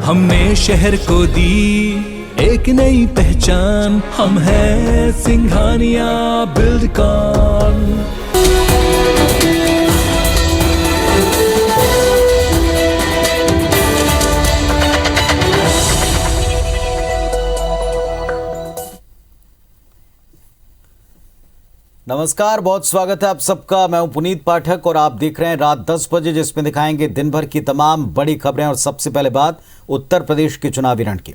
हमने शहर को दी एक नई पहचान, हम हैं सिंघानिया बिल्डकॉन। नमस्कार, बहुत स्वागत है आप सबका। मैं हूं पुनीत पाठक और आप देख रहे हैं रात 10 बजे, जिसमें दिखाएंगे दिन भर की तमाम बड़ी खबरें। और सबसे पहले बात उत्तर प्रदेश के चुनावी रण की।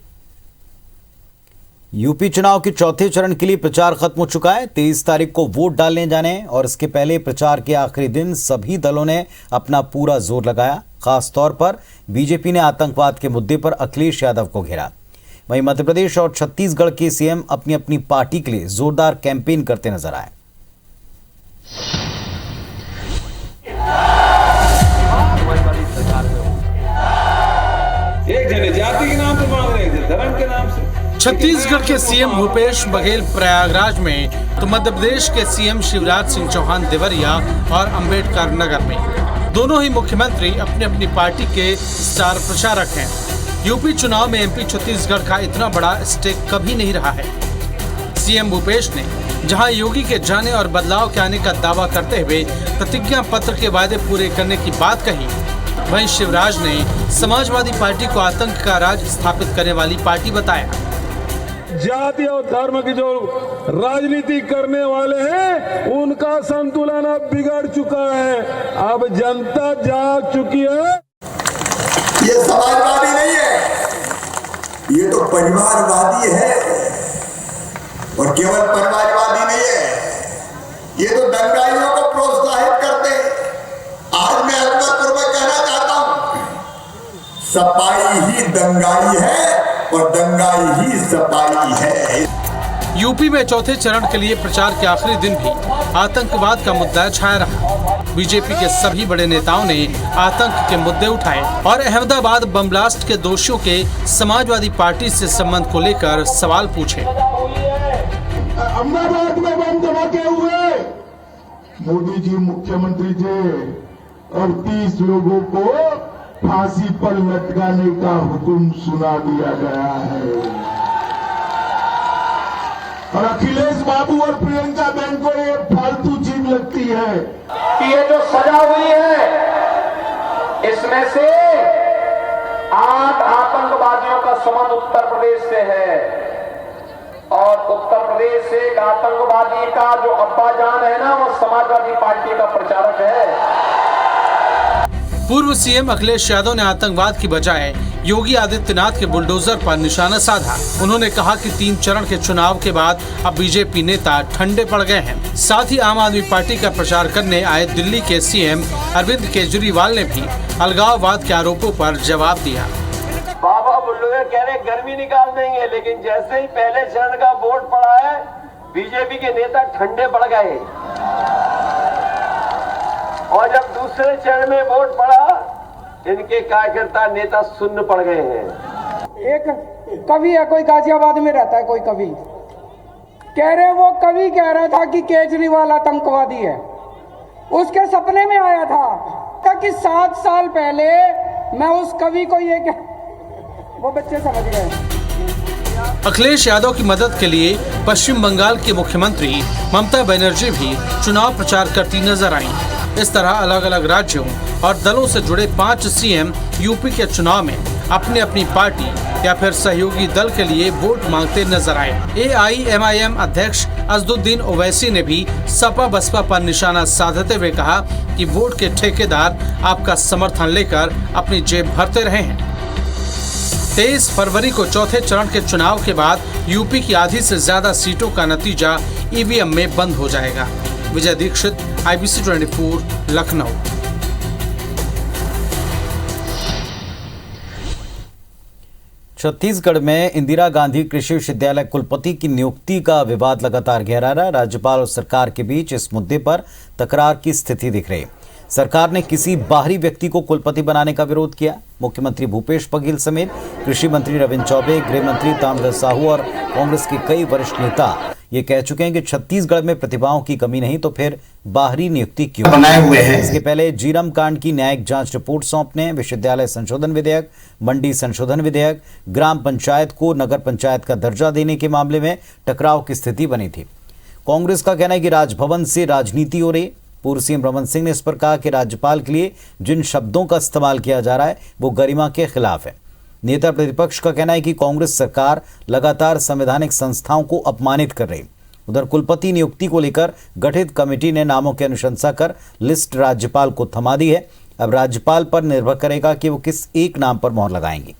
यूपी चुनाव के चौथे चरण के लिए प्रचार खत्म हो चुका है। 23 तारीख को वोट डालने जाने और इसके पहले प्रचार के आखिरी दिन सभी दलों ने अपना पूरा जोर लगाया। खासतौर पर बीजेपी ने आतंकवाद के मुद्दे पर अखिलेश यादव को घेरा। वहीं मध्य प्रदेश और छत्तीसगढ़ के सीएम अपनी अपनी पार्टी के लिए जोरदार कैंपेन करते नजर आए। एक जने जाति के नाम पर मांग रहे थे, धर्म के नाम से। छत्तीसगढ़ के सीएम भूपेश बघेल प्रयागराज में तो मध्य प्रदेश के सीएम शिवराज सिंह चौहान देवरिया और अंबेडकर नगर में। दोनों ही मुख्यमंत्री अपनी अपनी पार्टी के स्टार प्रचारक हैं। यूपी चुनाव में एमपी छत्तीसगढ़ का इतना बड़ा स्टेक कभी नहीं रहा है। सीएम भूपेश ने जहां योगी के जाने और बदलाव के आने का दावा करते हुए प्रतिज्ञा पत्र के वादे पूरे करने की बात कही, वहीं शिवराज ने समाजवादी पार्टी को आतंक का राज स्थापित करने वाली पार्टी बताया। जाति और धर्म की जो राजनीति करने वाले हैं, उनका संतुलन अब बिगड़ चुका है। अब जनता जाग चुकी है। ये समाजवादी नहीं है, ये तो परिवारवादी है। और केवल परिवारवादी नहीं है, ये तो दंगाइयों को प्रोत्साहित करते हैं। आज मैं अहमदपुर में कहना चाहता हूं, सपाई ही दंगाई है और दंगाई ही सपाई है। यूपी में चौथे चरण के लिए प्रचार के आखिरी दिन भी आतंकवाद का मुद्दा छाया रहा। बीजेपी के सभी बड़े नेताओं ने आतंक के मुद्दे उठाए और अहमदाबाद बम ब्लास्ट के दोषियों के समाजवादी पार्टी से संबंध को लेकर सवाल पूछे। अहमदाबाद में बम धमाके हुए, मोदी जी मुख्यमंत्री थे और 30 लोगों को फांसी पर लटकाने का हुक्म सुना दिया गया है। और अखिलेश बाबू और प्रियंका बहन को ये फालतू चीज लगती है कि ये जो सजा हुई है, इसमें से 8 आतंकवादियों का संबंध उत्तर प्रदेश से है। और उत्तर प्रदेश से एक आतंकवादी का जो अब्बा जान है ना, वो समाजवादी पार्टी का प्रचारक है। पूर्व सीएम अखिलेश यादव ने आतंकवाद की बजाय योगी आदित्यनाथ के बुलडोजर पर निशाना साधा। उन्होंने कहा कि 3 चरण के चुनाव के बाद अब बीजेपी नेता ठंडे पड़ गए हैं। साथ ही आम आदमी पार्टी का प्रचार करने आए दिल्ली के सीएम अरविंद केजरीवाल ने भी अलगाववाद के आरोपों पर जवाब दिया। बाबा बुल्लुए कह रहे गर्मी निकाल देंगे, लेकिन जैसे ही पहले चरण का वोट पड़ा है, बीजेपी के नेता ठंडे पड़ गए। और जब दूसरे चरण में वोट पड़ा, इनके कार्यकर्ता नेता सुन्न पड़ गए हैं। एक कवि है, कोई गाजियाबाद में रहता है, कोई कवि कह रहे, वो कवि कह रहा था कि केजरीवाल आतंकवादी है। उसके सपने में आया था कि 7 साल पहले मैं उस कवि को ये वो बच्चे समझ गए। अखिलेश यादव की मदद के लिए पश्चिम बंगाल की मुख्यमंत्री ममता बनर्जी भी चुनाव प्रचार करती नजर आईं। इस तरह अलग अलग राज्यों और दलों से जुड़े 5 सीएम यूपी के चुनाव में अपनी अपनी पार्टी या फिर सहयोगी दल के लिए वोट मांगते नजर आए। AIMIM अध्यक्ष असदुद्दीन ओवैसी ने भी सपा बसपा पर निशाना साधते हुए कहा कि वोट के ठेकेदार आपका समर्थन लेकर अपनी जेब भरते रहे हैं। 23 फरवरी को चौथे चरण के चुनाव के बाद यूपी की आधी से ज्यादा सीटों का नतीजा EVM में बंद हो जाएगा। विजय दीक्षित, IBC 24, लखनऊ। छत्तीसगढ़ में इंदिरा गांधी कृषि विश्वविद्यालय कुलपति की नियुक्ति का विवाद लगातार गहरा रहा। राज्यपाल और सरकार के बीच इस मुद्दे पर तकरार की स्थिति दिख रही। सरकार ने किसी बाहरी व्यक्ति को कुलपति बनाने का विरोध किया। मुख्यमंत्री भूपेश बघेल समेत कृषि मंत्री रविंद्र चौबे, गृह मंत्री ताम्रध्वज साहू और कांग्रेस के कई वरिष्ठ नेता ये कह चुके हैं कि छत्तीसगढ़ में प्रतिभाओं की कमी नहीं तो फिर बाहरी नियुक्ति क्यों बनाए हुए हैं। इसके पहले जीरम कांड की न्यायिक जांच रिपोर्ट सौंपने, विश्वविद्यालय संशोधन विधेयक, मंडी संशोधन विधेयक, ग्राम पंचायत को नगर पंचायत का दर्जा देने के मामले में टकराव की स्थिति बनी थी। कांग्रेस का कहना है कि राजभवन से राजनीति हो रही। पूर्व सीएम रमन सिंह ने इस पर कहा कि राज्यपाल के लिए जिन शब्दों का इस्तेमाल किया जा रहा है वो गरिमा के खिलाफ है। नेता प्रतिपक्ष का कहना है कि कांग्रेस सरकार लगातार संवैधानिक संस्थाओं को अपमानित कर रही। उधर कुलपति नियुक्ति को लेकर गठित कमेटी ने नामों की अनुशंसा कर लिस्ट राज्यपाल को थमा दी है। अब राज्यपाल पर निर्भर करेगा कि वो किस एक नाम पर मोहर लगाएंगे।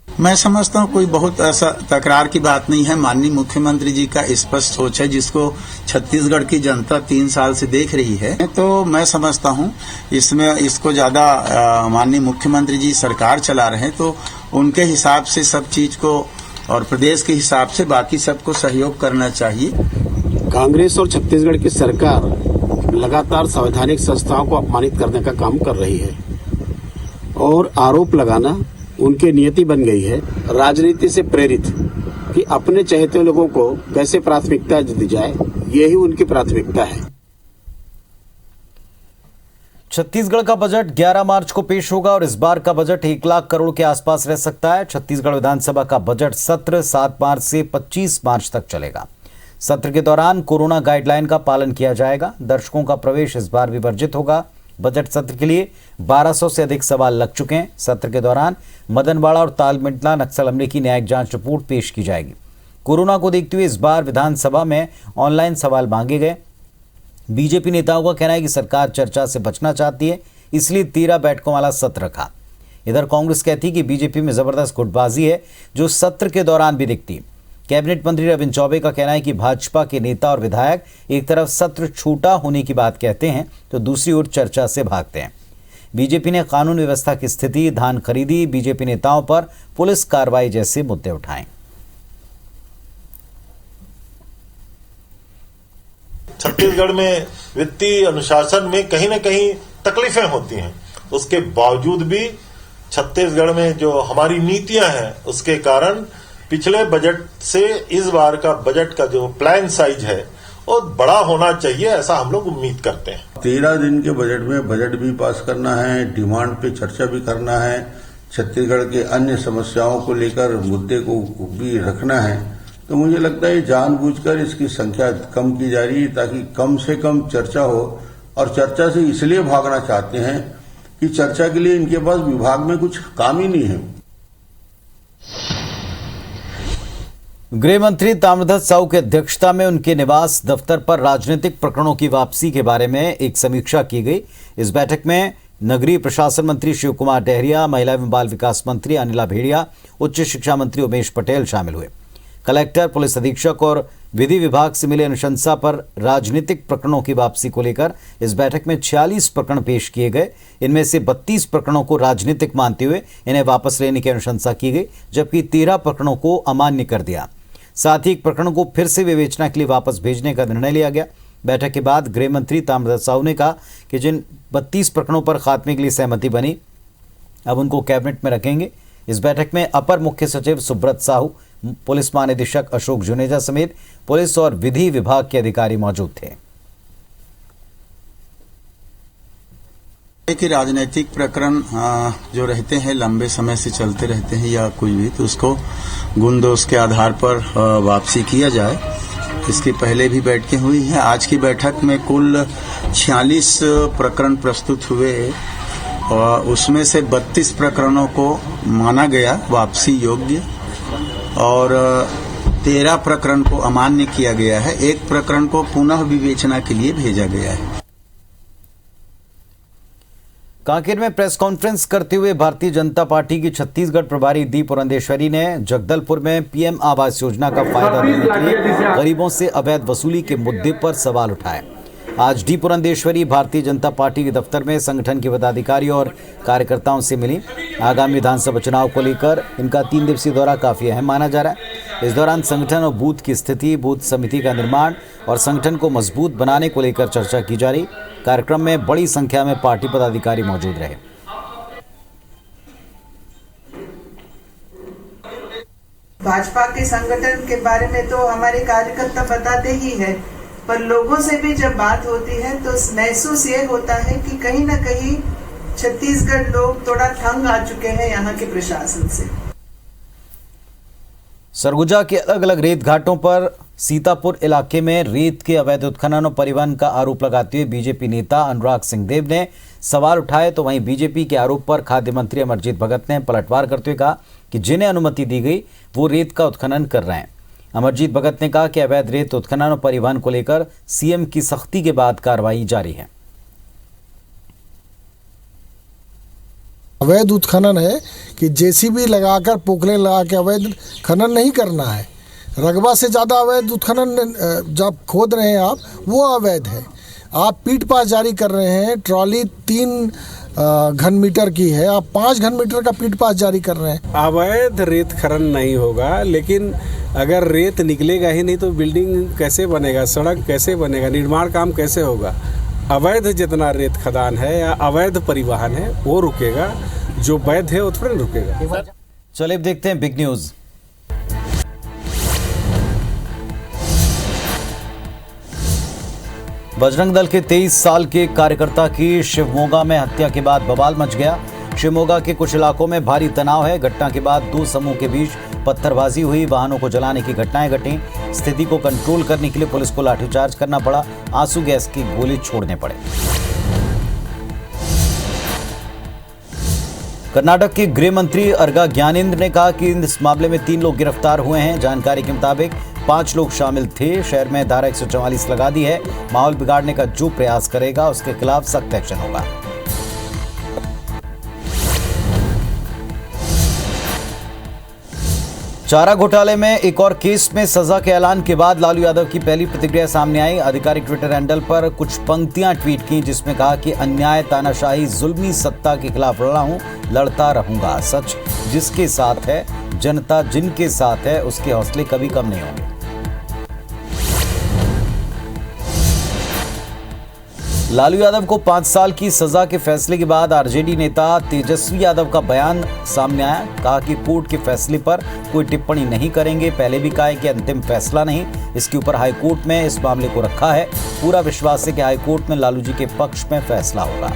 मैं समझता हूँ कोई बहुत ऐसा तकरार की बात नहीं है। माननीय मुख्यमंत्री जी का स्पष्ट सोच है जिसको छत्तीसगढ़ की जनता 3 साल से देख रही है। तो मैं समझता हूँ इसमें इसको ज्यादा माननीय मुख्यमंत्री जी सरकार चला रहे हैं तो उनके हिसाब से सब चीज को और प्रदेश के हिसाब से बाकी सबको सहयोग करना चाहिए। कांग्रेस और छत्तीसगढ़ की सरकार लगातार संवैधानिक संस्थाओं को अपमानित करने का काम कर रही है और आरोप लगाना उनकी नियति बन गई है। राजनीति से प्रेरित कि अपने चहेते लोगों को कैसे प्राथमिकता दी जाए, यही उनकी प्राथमिकता है। छत्तीसगढ़ का बजट 11 मार्च को पेश होगा और इस बार का बजट 1 लाख करोड़ के आसपास रह सकता है। छत्तीसगढ़ विधानसभा का बजट सत्र 7 मार्च से 25 मार्च तक चलेगा। सत्र के दौरान कोरोना गाइडलाइन का पालन किया जाएगा। दर्शकों का प्रवेश इस बार भी वर्जित होगा। बजट सत्र के लिए 1200 से अधिक सवाल लग चुके हैं। सत्र के दौरान मदनवाड़ा और तालमेटला नक्सल हमले की न्यायिक जांच रिपोर्ट पेश की जाएगी। कोरोना को देखते हुए इस बार विधानसभा में ऑनलाइन सवाल मांगे गए। बीजेपी नेताओं का कहना है कि सरकार चर्चा से बचना चाहती है, इसलिए 13 बैठकों वाला सत्र रखा। इधर कांग्रेस कहती है कि बीजेपी में जबरदस्त गुटबाजी है जो सत्र के दौरान भी दिखती। कैबिनेट मंत्री रविंद्र चौबे का कहना है कि भाजपा के नेता और विधायक एक तरफ सत्र छोटा होने की बात कहते हैं तो दूसरी ओर चर्चा से भागते हैं। बीजेपी ने कानून व्यवस्था की स्थिति, धान खरीदी, बीजेपी नेताओं पर पुलिस कार्रवाई जैसे मुद्दे उठाए। छत्तीसगढ़ में वित्तीय अनुशासन में कहीं न कहीं तकलीफें होती हैं। उसके बावजूद भी छत्तीसगढ़ में जो हमारी नीतियां हैं उसके कारण पिछले बजट से इस बार का बजट का जो प्लान साइज है वो बड़ा होना चाहिए, ऐसा हम लोग उम्मीद करते हैं। 13 दिन के बजट में बजट भी पास करना है, डिमांड पे चर्चा भी करना है, छत्तीसगढ़ के अन्य समस्याओं को लेकर मुद्दे को भी रखना है। तो मुझे लगता है जानबूझकर इसकी संख्या कम की जा रही है ताकि कम से कम चर्चा हो। और चर्चा से इसलिए भागना चाहते हैं कि चर्चा के लिए इनके पास विभाग में कुछ काम ही नहीं है। गृह मंत्री ताम्रध्वज साहू की अध्यक्षता में उनके निवास दफ्तर पर राजनीतिक प्रकरणों की वापसी के बारे में एक समीक्षा की गई। इस बैठक में नगरीय प्रशासन मंत्री शिव कुमार डहरिया, महिला एवं बाल विकास मंत्री अनिला भेड़िया, उच्च शिक्षा मंत्री उमेश पटेल शामिल हुए। कलेक्टर, पुलिस अधीक्षक और विधि विभाग से मिले अनुशंसा पर राजनीतिक प्रकरणों की वापसी को लेकर इस बैठक में 46 प्रकरण पेश किए गए। इनमें से 32 प्रकरणों को राजनीतिक मानते हुए इन्हें वापस लेने की अनुशंसा की गई, जबकि 13 प्रकरणों को अमान्य कर दिया। साथ ही एक प्रकरण को फिर से विवेचना के लिए वापस भेजने का निर्णय लिया गया। बैठक के बाद गृह मंत्री ताम्रध्वज साहू ने कहा कि जिन 32 प्रकरणों पर खात्मे के लिए सहमति बनी अब उनको कैबिनेट में रखेंगे। इस बैठक में अपर मुख्य सचिव सुब्रत साहू, पुलिस महानिदेशक अशोक जुनेजा समेत पुलिस और विधि विभाग के अधिकारी मौजूद थे। कि राजनीतिक प्रकरण जो रहते हैं लंबे समय से चलते रहते हैं या कोई भी, तो उसको गुण दोष के आधार पर वापसी किया जाए। इसकी पहले भी बैठकें हुई हैं। आज की बैठक में कुल 46 प्रकरण प्रस्तुत हुए और उसमें से 32 प्रकरणों को माना गया वापसी योग्य और 13 प्रकरण को अमान्य किया गया है। एक प्रकरण को पुनः विवेचना के लिए भेजा गया है। कांकेर में प्रेस कॉन्फ्रेंस करते हुए भारतीय जनता पार्टी की छत्तीसगढ़ प्रभारी डी पुरंदेश्वरी ने जगदलपुर में पीएम आवास योजना का फायदा देने के लिए गरीबों से अवैध वसूली के मुद्दे पर सवाल उठाए। आज डी पुरंदेश्वरी भारतीय जनता पार्टी के दफ्तर में संगठन के पदाधिकारियों और कार्यकर्ताओं से मिली। आगामी विधानसभा चुनाव को लेकर इनका 3 दिवसीय दौरा काफी अहम माना जा रहा है। इस दौरान संगठन और बूथ की स्थिति, बूथ समिति का निर्माण और संगठन को मजबूत बनाने को लेकर चर्चा की जा रही। कार्यक्रम में बड़ी संख्या में पार्टी पदाधिकारी मौजूद रहे। भाजपा के संगठन के बारे में तो हमारे कार्यकर्ता बताते ही है, पर लोगों से भी जब बात होती है तो महसूस ये होता है कि कहीं न कहीं छत्तीसगढ़ लोग थोड़ा तंग आ चुके हैं यहाँ के प्रशासन से। सरगुजा के अलग अलग रेत घाटों पर सीतापुर इलाके में रेत के अवैध उत्खनन और परिवहन का आरोप लगाते हुए बीजेपी नेता अनुराग सिंहदेव ने सवाल उठाए, तो वहीं बीजेपी के आरोप पर खाद्य मंत्री अमरजीत भगत ने पलटवार करते हुए कहा कि जिन्हें अनुमति दी गई वो रेत का उत्खनन कर रहे हैं। अमरजीत भगत ने कहा कि अवैध रेत उत्खनन और परिवहन को लेकर सीएम की सख्ती के बाद कार्रवाई जारी है। अवैध उत्खनन है कि जेसीबी लगाकर पोखले लगा के अवैध खनन नहीं करना है। रकबा से ज़्यादा अवैध उत्खनन जब खोद रहे हैं आप, वो अवैध है। आप पीट पास जारी कर रहे हैं, ट्रॉली 3 घन मीटर की है, आप 5 घन मीटर का पीट पास जारी कर रहे हैं। अवैध रेत खनन नहीं होगा, लेकिन अगर रेत निकलेगा ही नहीं तो बिल्डिंग कैसे बनेगा, सड़क कैसे बनेगा, निर्माण काम कैसे होगा। अवैध जितना रेत खदान है या अवैध परिवहन है वो रुकेगा, जो वैध है वो थोड़ा रुकेगा। चलिए अब देखते हैं बिग न्यूज। बजरंग दल के 23 साल के कार्यकर्ता की शिवमोगा में हत्या के बाद बवाल मच गया। शिवमोगा के कुछ इलाकों में भारी तनाव है। घटना के बाद 2 समूह के बीच पत्थरबाजी हुई, वाहनों को जलाने की घटनाएं घटी। स्थिति को कंट्रोल करने के लिए पुलिस को लाठीचार्ज करना पड़ा, आंसू गैस की गोली छोड़ने पड़े। कर्नाटक के गृह मंत्री अर्गा ज्ञानेंद्र ने कहा कि इस मामले में 3 लोग गिरफ्तार हुए हैं। जानकारी के मुताबिक 5 लोग शामिल थे। शहर में धारा 144 लगा दी है। माहौल बिगाड़ने का जो प्रयास करेगा उसके खिलाफ सख्त एक्शन होगा। चारा घोटाले में एक और केस में सजा के ऐलान के बाद लालू यादव की पहली प्रतिक्रिया सामने आई। आधिकारिक ट्विटर हैंडल पर कुछ पंक्तियां ट्वीट की, जिसमें कहा कि अन्याय, तानाशाही, जुल्मी सत्ता के खिलाफ लड़ा हूं, लड़ता रहूंगा। सच जिसके साथ है, जनता जिनके साथ है, उसके हौसले कभी कम नहीं होंगे। लालू यादव को 5 साल की सजा के फैसले के बाद आरजेडी नेता तेजस्वी यादव का बयान सामने आया। कहा कि कोर्ट के फैसले पर कोई टिप्पणी नहीं करेंगे। पहले भी कहा है कि अंतिम फैसला नहीं, इसके ऊपर हाईकोर्ट में इस मामले को रखा है। पूरा विश्वास है कि हाईकोर्ट में लालू जी के पक्ष में फैसला होगा।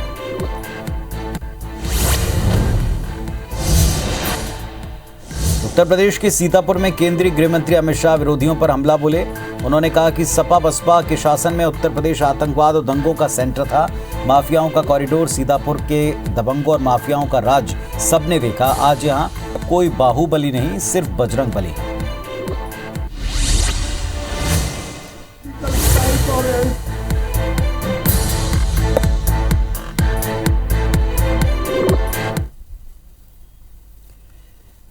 उत्तर प्रदेश के सीतापुर में केंद्रीय गृह मंत्री अमित शाह विरोधियों पर हमला बोले। उन्होंने कहा कि सपा बसपा के शासन में उत्तर प्रदेश आतंकवाद और दंगों का सेंटर था। माफियाओं का कॉरिडोर, सीतापुर के दबंगों और माफियाओं का राज सबने देखा। आज यहाँ कोई बाहुबली नहीं, सिर्फ बजरंग बली।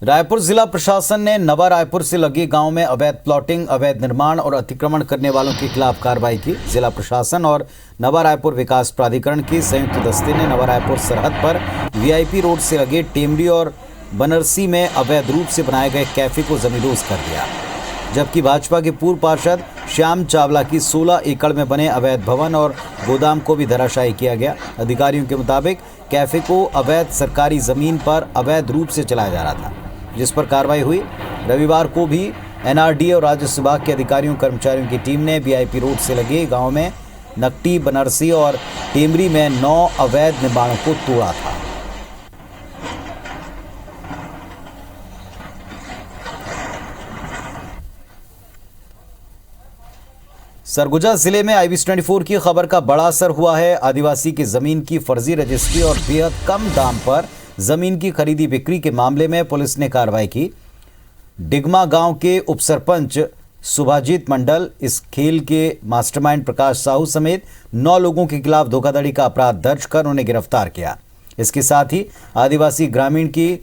रायपुर जिला प्रशासन ने नवा रायपुर से लगे गांव में अवैध प्लॉटिंग, अवैध निर्माण और अतिक्रमण करने वालों के खिलाफ कार्रवाई की। जिला प्रशासन और नवा रायपुर विकास प्राधिकरण के संयुक्त दस्ते ने नवा रायपुर सरहद पर वीआईपी रोड से लगे टेमरी और बनरसी में अवैध रूप से बनाए गए कैफे को जमींदोज कर दिया। जबकि भाजपा के पूर्व पार्षद श्याम चावला की 16 एकड़ में बने अवैध भवन और गोदाम को भी धराशायी किया गया। अधिकारियों के मुताबिक कैफे को अवैध सरकारी जमीन पर अवैध रूप से चलाया जा रहा था, जिस पर कार्रवाई हुई। रविवार को भी एनआरडीए और राजस्व विभाग के अधिकारियों कर्मचारियों की टीम ने वीआईपी रोड से लगे गांव में नकटी, बनरसी और टेमरी में 9 अवैध निर्माणों को तोड़ा था। सरगुजा जिले में IBC24 की खबर का बड़ा असर हुआ है। आदिवासी की जमीन की फर्जी रजिस्ट्री और बेहद कम दाम पर जमीन की खरीदी बिक्री के मामले में पुलिस ने कार्रवाई की। डिगमा गांव के उपसरपंच सुभाजीत मंडल, इस खेल के मास्टरमाइंड प्रकाश साहू समेत 9 लोगों के खिलाफ धोखाधड़ी का अपराध दर्ज कर उन्हें गिरफ्तार किया। इसके साथ ही आदिवासी ग्रामीण की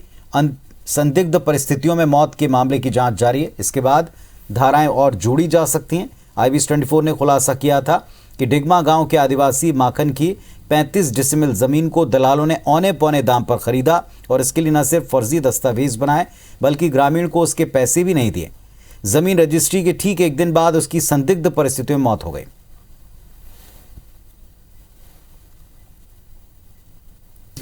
संदिग्ध परिस्थितियों में मौत के मामले की जांच जारी है। इसके बाद धाराएं और जोड़ी जा सकती हैं। IBC24 ने खुलासा किया था कि डिगमा गांव के आदिवासी माखन की 35 डिसिमिल जमीन को दलालों ने औने पौने दाम पर खरीदा और इसके लिए न सिर्फ फर्जी दस्तावेज बनाए बल्कि ग्रामीण को उसके पैसे भी नहीं दिए। जमीन रजिस्ट्री के ठीक 1 दिन बाद उसकी संदिग्ध परिस्थितियों में मौत हो गई।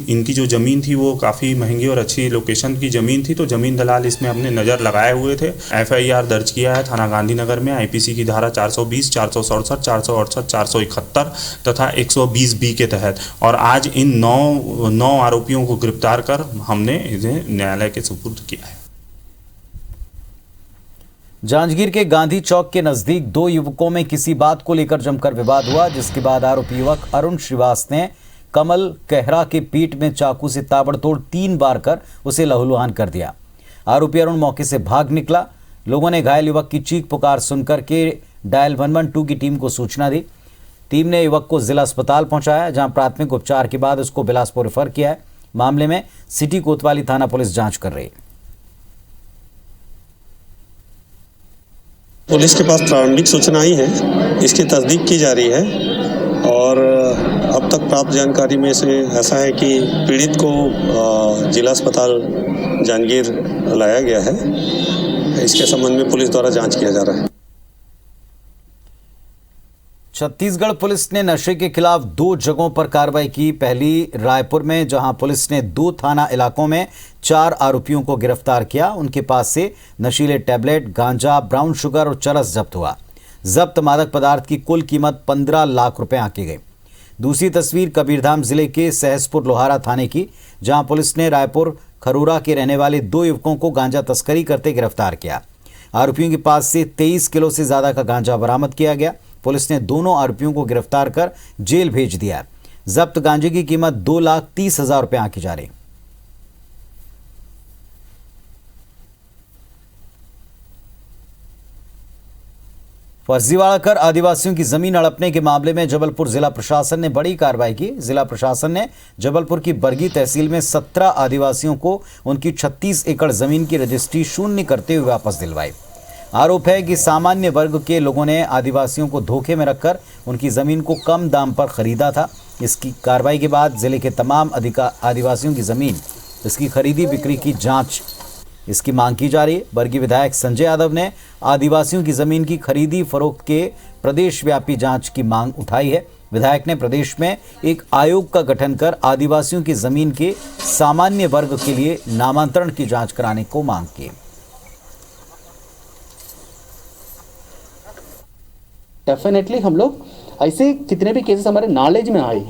इनकी जो ज़मीन थी वो काफ़ी महंगी और अच्छी लोकेशन की ज़मीन थी, तो ज़मीन दलाल इसमें अपने नज़र लगाए हुए थे। FIR दर्ज किया है थाना गांधीनगर में IPC की धारा 420, 467, 468, 471 तथा 120B के तहत, और आज इन 9 आरोपियों को गिरफ्तार कर हमने इन्हें न्यायालय के सुपुर्द किया है। जांजगीर के गांधी चौक के नजदीक 2 युवकों में किसी बात को लेकर जमकर विवाद हुआ, जिसके बाद आरोपी युवक अरुण श्रीवास ने कमल कहरा के पीठ में चाकू से ताबड़तोड़ 3 बार कर उसे लहूलुहान कर दिया। आरोपी अरुण मौके से भाग निकला। लोगों ने घायल युवक की चीख पुकार सुनकर के डायल 112 की टीम को सूचना दी। टीम ने युवक को जिला अस्पताल पहुंचाया, जहां प्राथमिक उपचार के बाद उसको बिलासपुर रेफर किया है। मामले में सिटी कोतवाली थाना पुलिस जांच कर रही है। पुलिस के पास प्रारंभिक सूचना आई है, इसकी तस्दीक की जा रही है और अब तक प्राप्त जानकारी में से ऐसा है कि पीड़ित को जिला अस्पताल जांजगीर लाया गया है। इसके संबंध में पुलिस द्वारा जांच किया जा रहा है। छत्तीसगढ़ पुलिस ने नशे के खिलाफ 2 जगहों पर कार्रवाई की। पहली रायपुर में, जहां पुलिस ने 2 थाना इलाकों में 4 आरोपियों को गिरफ्तार किया। उनके पास से नशीले टैबलेट, गांजा, ब्राउन शुगर और चरस जब्त हुआ। जब्त मादक पदार्थ की कुल कीमत 15 लाख रुपए आंकी गई। दूसरी तस्वीर कबीरधाम जिले के सहसपुर लोहारा थाने की, जहां पुलिस ने रायपुर खरूरा के रहने वाले 2 युवकों को गांजा तस्करी करते गिरफ्तार किया। आरोपियों के पास से 23 किलो से ज्यादा का गांजा बरामद किया गया। पुलिस ने दोनों आरोपियों को गिरफ्तार कर जेल भेज दिया। जब्त गांजे की कीमत 2,30,000 रुपए आंकी जा रही। फर्जीवाड़ा कर आदिवासियों की जमीन हड़पने के मामले में जबलपुर जिला प्रशासन ने बड़ी कार्रवाई की। जिला प्रशासन ने जबलपुर की बरगी तहसील में 17 आदिवासियों को उनकी 36 एकड़ जमीन की रजिस्ट्री शून्य करते हुए वापस दिलवाई। आरोप है कि सामान्य वर्ग के लोगों ने आदिवासियों को धोखे में रखकर उनकी जमीन को कम दाम पर खरीदा था। इसकी कार्रवाई के बाद जिले के तमाम आदिवासियों की जमीन, इसकी खरीदी बिक्री की जांच इसकी मांग की जा रही है। बरगी विधायक संजय यादव ने आदिवासियों की जमीन की खरीदी फरोख्त के प्रदेश व्यापी जांच की मांग उठाई है। विधायक ने प्रदेश में एक आयोग का गठन कर आदिवासियों की जमीन के सामान्य वर्ग के लिए नामांतरण की जांच कराने को मांग की। डेफिनेटली हम लोग ऐसे जितने भी केसेस हमारे नॉलेज में आए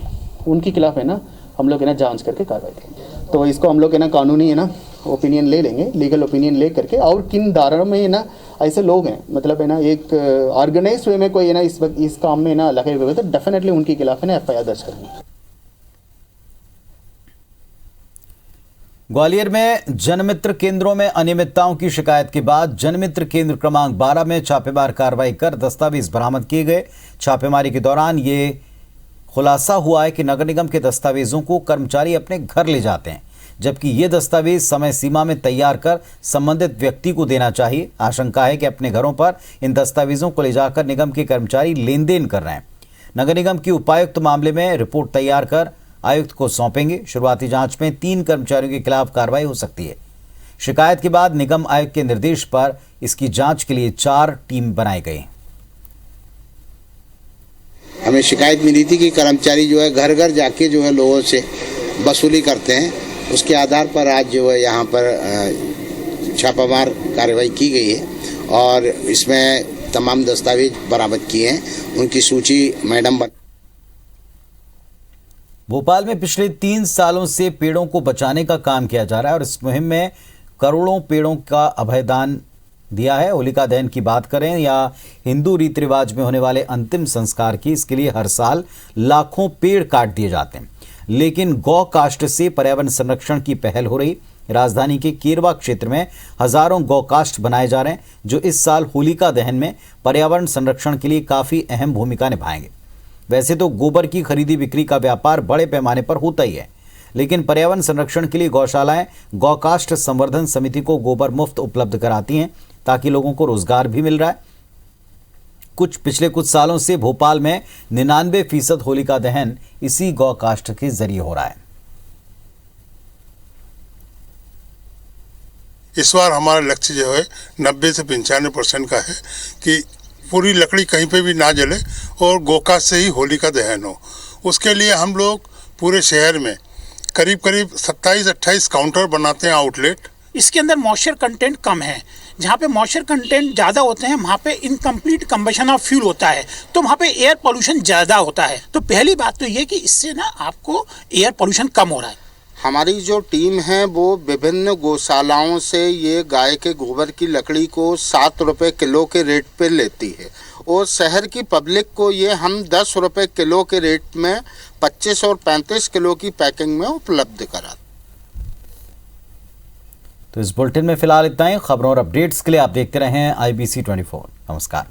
उनके खिलाफ है ना, हम लोग है ना जांच करके कार्रवाई करेंगे। तो इसको हम लोग है ना कानूनी है ना ओपिनियन ले लेंगे, लीगल ओपिनियन ले करके, और किन धाराओं में है ना ऐसे लोग हैं, मतलब है ना एक ऑर्गेनाइज वे में कोई है ना इस काम में ना लगे हुए, तो डेफिनेटली उनके खिलाफ है ना FIR दर्ज करेंगे। ग्वालियर में जनमित्र केंद्रों में अनियमितताओं की शिकायत के बाद जनमित्र केंद्र क्रमांक 12 में छापेमार कार्रवाई कर दस्तावेज बरामद किए गए। छापेमारी के दौरान ये खुलासा हुआ है कि नगर निगम के दस्तावेजों को कर्मचारी अपने घर ले जाते हैं, जबकि ये दस्तावेज समय सीमा में तैयार कर संबंधित व्यक्ति को देना चाहिए। आशंका है कि अपने घरों पर इन दस्तावेजों को ले जाकर निगम के कर्मचारी लेन देन कर रहे हैं। नगर निगम की उपायुक्त मामले में रिपोर्ट तैयार कर आयुक्त को सौंपेंगे। शुरुआती जांच में 3 कर्मचारियों के खिलाफ कार्रवाई हो सकती है। शिकायत के बाद निगम आयुक्त के निर्देश पर इसकी जांच के लिए 4 टीम बनाई गई। हमें शिकायत मिली थी कि कर्मचारी जो है घर घर जाके जो है लोगों से वसूली करते हैं। उसके आधार पर आज जो है यहाँ पर छापामार कार्रवाई की गई है और इसमें तमाम दस्तावेज बरामद किए हैं। उनकी सूची मैडम भोपाल में पिछले 3 सालों से पेड़ों को बचाने का काम किया जा रहा है और इस मुहिम में करोड़ों पेड़ों का अभयदान दिया है। होलिका दहन की बात करें या हिंदू रीति रिवाज में होने वाले अंतिम संस्कार की, इसके लिए हर साल लाखों पेड़ काट दिए जाते हैं, लेकिन गौ काष्ठ से पर्यावरण संरक्षण की पहल हो रही। राजधानी के केरवा क्षेत्र में हजारों गौ काष्ठ बनाए जा रहे हैं, जो इस साल होलिका दहन में पर्यावरण संरक्षण के लिए काफी अहम भूमिका निभाएंगे। वैसे तो गोबर की खरीदी बिक्री का व्यापार बड़े पैमाने पर होता ही है, लेकिन पर्यावरण संरक्षण के लिए गौशालाएं गौकाष्ठ संवर्धन समिति को गोबर मुफ्त उपलब्ध कराती हैं, ताकि लोगों को रोजगार भी मिल रहा है। पिछले कुछ सालों से भोपाल में 99% होलिका दहन इसी गौकाष्ठ के जरिए हो रहा है। इस बार हमारा लक्ष्य जो है 90 से 95% का है कि पूरी लकड़ी कहीं पे भी ना जले और गोकाष्ठ से ही होलिका दहन हो। उसके लिए हम लोग पूरे शहर में करीब करीब 27-28 काउंटर बनाते हैं आउटलेट। इसके अंदर मॉइस्चर कंटेंट कम है। जहाँ पे मॉइस्चर कंटेंट ज़्यादा होते हैं वहाँ पे इनकम्प्लीट कंबशन ऑफ फ्यूल होता है, तो वहाँ पे एयर पोल्यूशन ज़्यादा होता है। तो पहली बात तो ये कि इससे ना आपको एयर पोल्यूशन कम हो रहा है। हमारी जो टीम है वो विभिन्न गौशालाओं से ये गाय के गोबर की लकड़ी को 7 रुपये किलो के रेट पे लेती है और शहर की पब्लिक को ये हम 10 रुपये किलो के रेट में 25 और 35 किलो की पैकिंग में उपलब्ध कराते। तो इस बुलेटिन में फिलहाल इतना ही। खबरों और अपडेट्स के लिए आप देखते रहें IBC 24। नमस्कार।